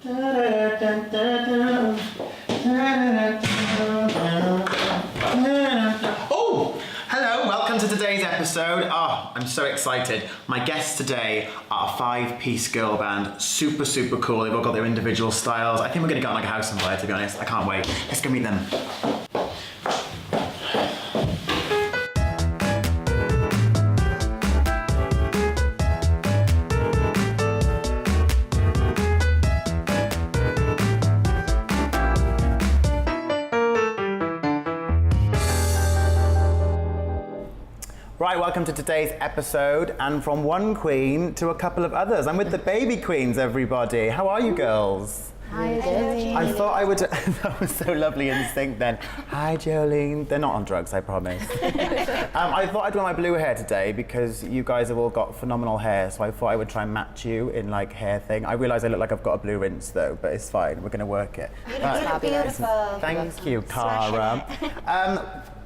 Oh, hello, welcome to today's episode. Oh, I'm so excited. My guests today are a 5-piece girl band. Super, super cool. They've all got their individual styles. I think we're going to go on like a house on fire, to be honest. I can't wait. Let's go meet them. Right, welcome to today's episode, and from one queen to a couple of others. I'm with the baby queens, everybody. How are you girls? Hi, Jolene. I thought I would, that was so lovely in sync then. Hi, Jolene. They're not on drugs, I promise. I thought I'd wear my blue hair today because you guys have all got phenomenal hair, so I thought I would try and match you in like hair thing. I realise I look like I've got a blue rinse though, but it's fine, we're gonna work it. You look beautiful. Thank you, Cara.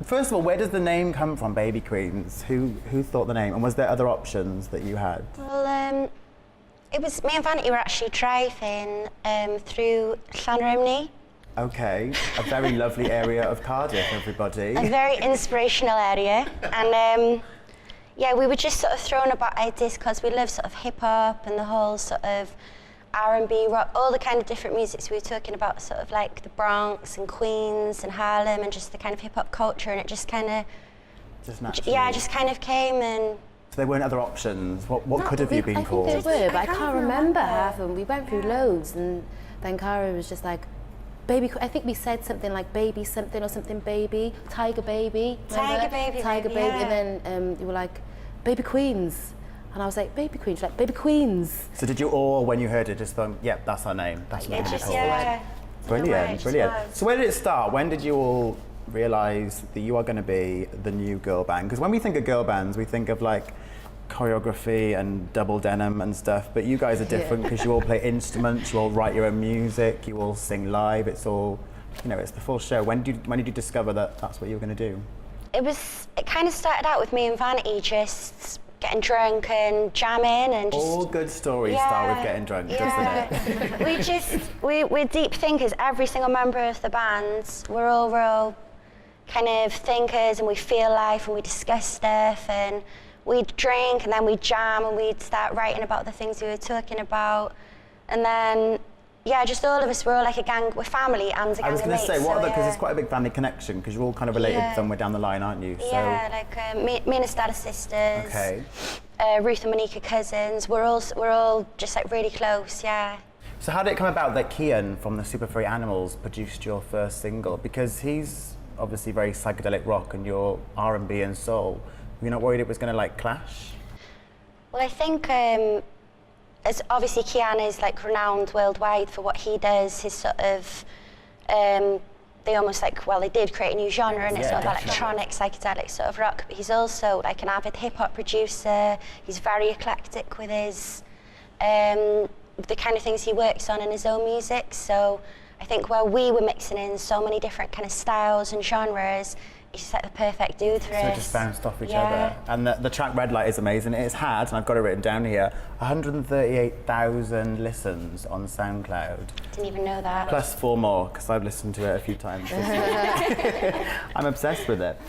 First of all, where does the name come from, Baby Queens? Who thought the name, and was there other options that you had? Well, it was me and Vanity were actually driving through Llanrymni. Okay, a very lovely area of Cardiff, everybody. A very inspirational area, and yeah, we were just sort of throwing about ideas because we love sort of hip hop and the whole sort of R&B, rock, all the kind of different musics. We were talking about sort of like the Bronx and Queens and Harlem and just the kind of hip hop culture, and it just kind of, just kind of came. And so there weren't other options. What could have you been called? I think there were, but I can't remember half of them. We went through loads, and then Cara was just like, baby. I think we said something like baby something or something baby, tiger baby. Tiger baby, yeah. And then you were like, baby queens. And I was like, baby queens, like baby queens. So did you all, when you heard it, just think, yep, that's our name. That's what we're going to call it. Brilliant, brilliant. So where did it start? When did you all realise that you are going to be the new girl band? Because when we think of girl bands, we think of like choreography and double denim and stuff, but you guys are different because you all play instruments, you all write your own music, you all sing live. It's all, you know, it's the full show. When did you discover that that's what you were going to do? It kind of started out with me and Vanity just getting drunk and jamming and just... All good stories start with getting drunk, doesn't it? We're deep thinkers. Every single member of the band, we're all real kind of thinkers, and we feel life and we discuss stuff, and we'd drink and then we'd jam and we'd start writing about the things we were talking about. And then, yeah, just all of us, we're all like a gang, we're family and a gang of mates. I was going to say, because it's quite a big family connection, because you're all kind of related somewhere down the line, aren't you? Yeah, like me and Estella sisters. Okay. Ruth and Monica cousins. We're all just like really close, yeah. So how did it come about that Kian from the Super Furry Animals produced your first single? Because he's obviously very psychedelic rock and you're R&B and soul. Were you not worried it was going to like clash? Well, I think as obviously Kian is like renowned worldwide for what he does, his sort of they almost like, well, they did create a new genre, and it's sort of electronic, psychedelic sort of rock, but he's also like an avid hip-hop producer. He's very eclectic with his the kind of things he works on in his own music. So I think where we were mixing in so many different kind of styles and genres, he's just like the perfect dude for us. So it just bounced off each other. And the track Red Light is amazing. It's had, and I've got it written down here, 138,000 listens on SoundCloud. Didn't even know that. Plus 4 more, because I've listened to it a few times this week. I'm obsessed with it.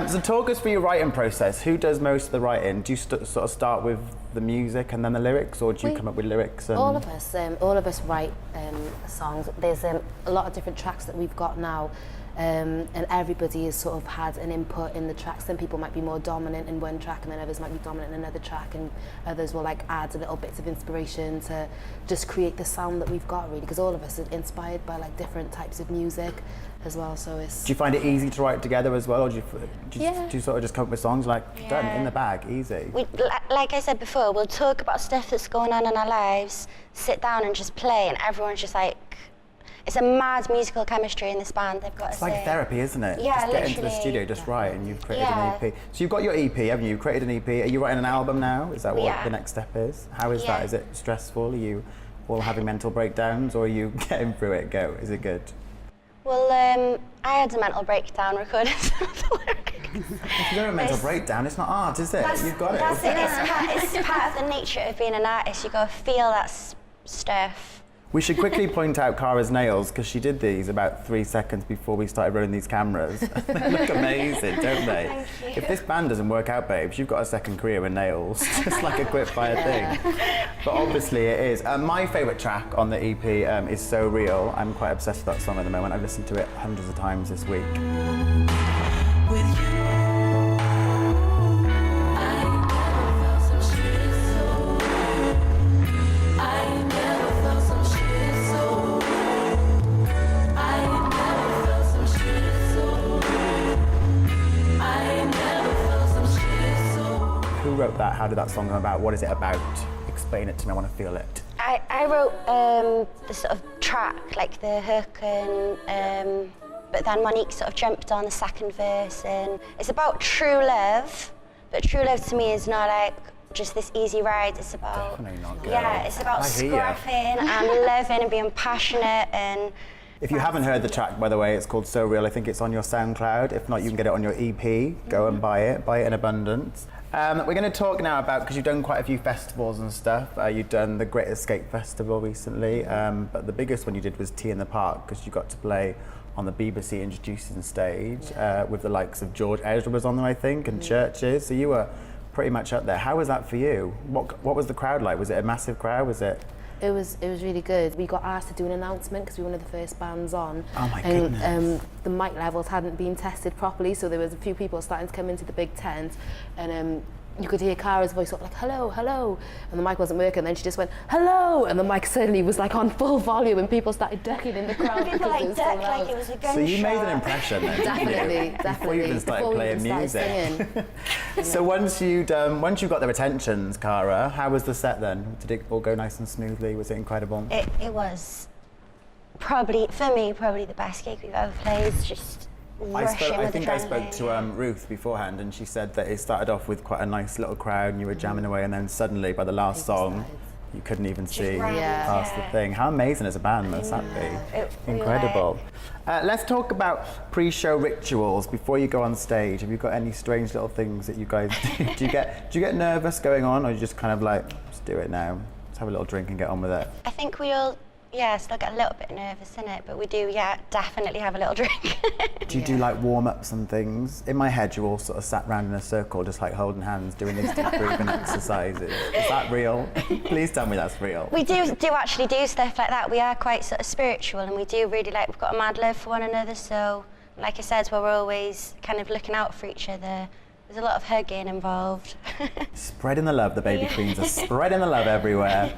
So talk us through your writing process. Who does most of the writing? Do you sort of start with the music and then the lyrics, or do you come up with lyrics? And... All of us write songs. There's a lot of different tracks that we've got now. And everybody has sort of had an input in the tracks. Some people might be more dominant in one track, and then others might be dominant in another track, and others will like add a little bits of inspiration to just create the sound that we've got, really, because all of us are inspired by like different types of music as well. So it's... Do you find it easy to write together as well, or do you sort of just come up with songs like done in the bag, easy? Like I said before, we'll talk about stuff that's going on in our lives, sit down and just play, and everyone's just like, it's a mad musical chemistry in this band, they've got to say. It's like therapy, isn't it? Yeah, just get into the studio, just write, and you've created an EP. So you've got your EP, haven't you? You've created an EP. Are you writing an album now? Is that what the next step is? How is that? Is it stressful? Are you all having mental breakdowns, or are you getting through it? Is it good? Well, I had a mental breakdown recording some of the lyrics. If you don't have a mental breakdown, it's not art, is it? You've got it. That's it. It's part of the nature of being an artist. You got to feel that stuff. We should quickly point out Cara's nails because she did these about 3 seconds before we started running these cameras. They look amazing, don't they? Thank you. If this band doesn't work out, babes, you've got a second career in nails. Just like a quick fire thing. But obviously it is. My favourite track on the EP is So Real. I'm quite obsessed with that song at the moment. I've listened to it hundreds of times this week. Who wrote that? How did that song come about? What is it about? Explain it to me, I want to feel it. I wrote the sort of track, like the hook, and but then Monique sort of jumped on the second verse, and it's about true love, but true love to me is not like just this easy ride. It's about Definitely not, girl. yeah, it's about I hear ya. scruffing and loving and being passionate and. If you haven't heard the track, by the way, it's called So Real. I think it's on your SoundCloud. If not, you can get it on your EP. Go and buy it in abundance. We're going to talk now about, because you've done quite a few festivals and stuff. You've done the Great Escape Festival recently, but the biggest one you did was Tea in the Park, because you got to play on the BBC introducing stage with the likes of George Ezra was on there, I think, and Churches. So you were pretty much up there. How was that for you? What was the crowd like? Was it a massive crowd? Was it? It was really good. We got asked to do an announcement because we were one of the first bands on. Oh my and, goodness. The mic levels hadn't been tested properly, so there was a few people starting to come into the big tent, and you could hear Cara's voice sort of like, hello, hello, and the mic wasn't working, and then she just went, hello, and the mic suddenly was like on full volume, and people started ducking in the crowd. People like duck like it was a gunshot. So you made an impression then, Definitely, didn't you? definitely. Before you even started playing music. Singing. So once you got their attentions, Cara, how was the set then? Did it all go nice and smoothly? Was it incredible? It was probably, for me, probably the best gig we've ever played. It's just rushing with I think I spoke adrenaline. to Ruth beforehand, and she said that it started off with quite a nice little crowd, and you were jamming away, and then suddenly, by the last song, you couldn't even see ran, past the thing. How amazing as a band must that be? We were Incredible. Let's talk about pre-show rituals before you go on stage. Have you got any strange little things that you guys do? Do you get nervous going on, or you just kind of like, just do it now, just have a little drink and get on with it? I think we all, still get a little bit nervous in it, but we do, definitely have a little drink. Do you do like warm-ups and things? In my head, you all sort of sat round in a circle, just like holding hands, doing these deep breathing exercises. Is that real? Please tell me that's real. We do actually do stuff like that. We are quite sort of spiritual, and we do really we've got a mad love for one another. So, like I said, we're always kind of looking out for each other. There's a lot of hugging involved. Spreading the love, the baby queens are spreading the love everywhere.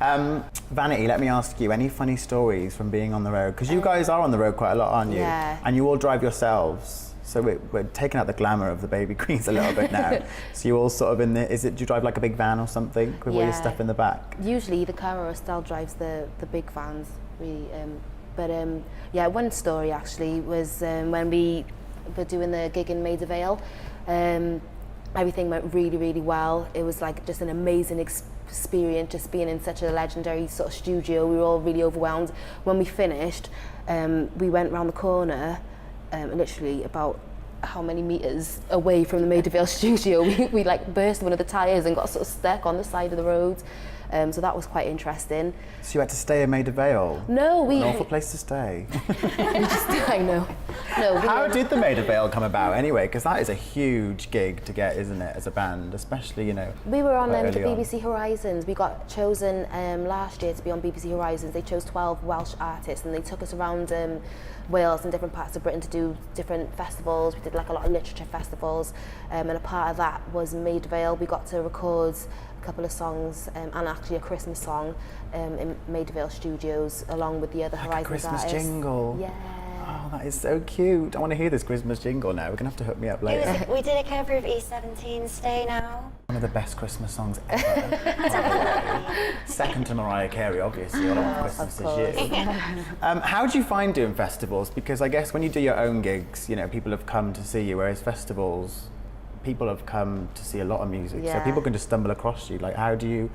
Vanity, let me ask you, any funny stories from being on the road? Because you guys are on the road quite a lot, aren't you? Yeah. And you all drive yourselves. So we're taking out the glamour of the baby queens a little bit now. So you all sort of do you drive like a big van or something with all your stuff in the back? Usually the Cara still drives the big vans, really. One story actually was when we were doing the gig in Maida Vale. Everything went really, really well. It was like just an amazing experience, just being in such a legendary sort of studio. We were all really overwhelmed. When we finished, we went round the corner, literally about how many meters away from the Maida Vale studio. We like burst one of the tyres and got sort of stuck on the side of the road. So that was quite interesting. So you had to stay in Maida Vale? No, An awful place to stay. I know. No, How did the Maida Vale come about anyway? Because that is a huge gig to get, isn't it, as a band, especially, We were on the quite early on. BBC Horizons. We got chosen last year to be on BBC Horizons. They chose 12 Welsh artists, and they took us around Wales and different parts of Britain to do different festivals. We did like a lot of literature festivals, and a part of that was Maida Vale. We got to record a couple of songs and actually a Christmas song in Maida Vale Studios along with the other Like Horizons a Christmas artists. jingle. Yeah. Oh, that is so cute. I want to hear this Christmas jingle now. We're going to have to hook me up later. We did a cover of E17's Stay Now. One of the best Christmas songs ever, by the way. Second to Mariah Carey, obviously. All I Want for Christmas Is You. How do you find doing festivals? Because I guess when you do your own gigs, people have come to see you, whereas festivals, people have come to see a lot of music. So Yeah. people can just stumble across you. Like, how do you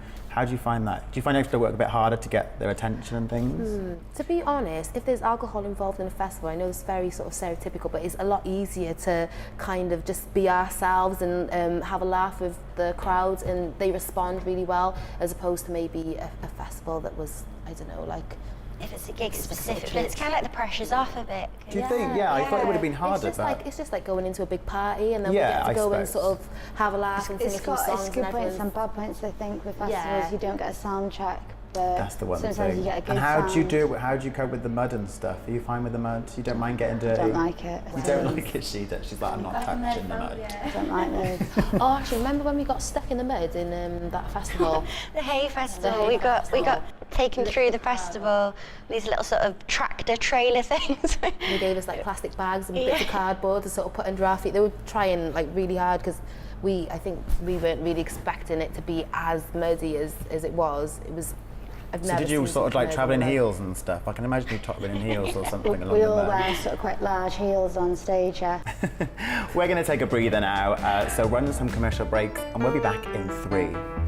find that? Do you find you have to work a bit harder to get their attention and things? To be honest, if there's alcohol involved in a festival, I know it's very sort of stereotypical, but it's a lot easier to kind of just be ourselves and have a laugh with the crowd, and they respond really well, as opposed to maybe a festival that was I don't know, like. If it's a gig specific, but it's kind of like the pressure's off a bit. Do you think? Yeah, I thought it would have been harder. It's just like going into a big party and then we Yeah, get to I go and suppose. sort of have a laugh and sing a few songs. It's good and points everyone's- and bad points, I think, with festivals. Yeah. You don't get a soundtrack, but That's the one sometimes thing. you get a good And how do you sound. how do you cope with the mud and stuff? Are you fine with the mud? You don't mind getting I dirty? don't like it. You don't like it, she does. She's like, I'm not touching the mud. I don't like those. Oh, actually, remember when we got stuck in the mud in that festival? The Hay Festival. The Hay we got taken through the festival. These little sort of tractor trailer things. They gave us like plastic bags and bits of cardboard to sort of put under our feet. They were trying like really hard because I think we weren't really expecting it to be as muddy as it was. It was. I've So never did you seen sort of such like mud travel in mud. heels and stuff? I can imagine you traveling in heels or something along We the all mud. wear sort of quite large heels on stage, yeah. We're going to take a breather now, so run some commercial breaks and we'll be back in 3.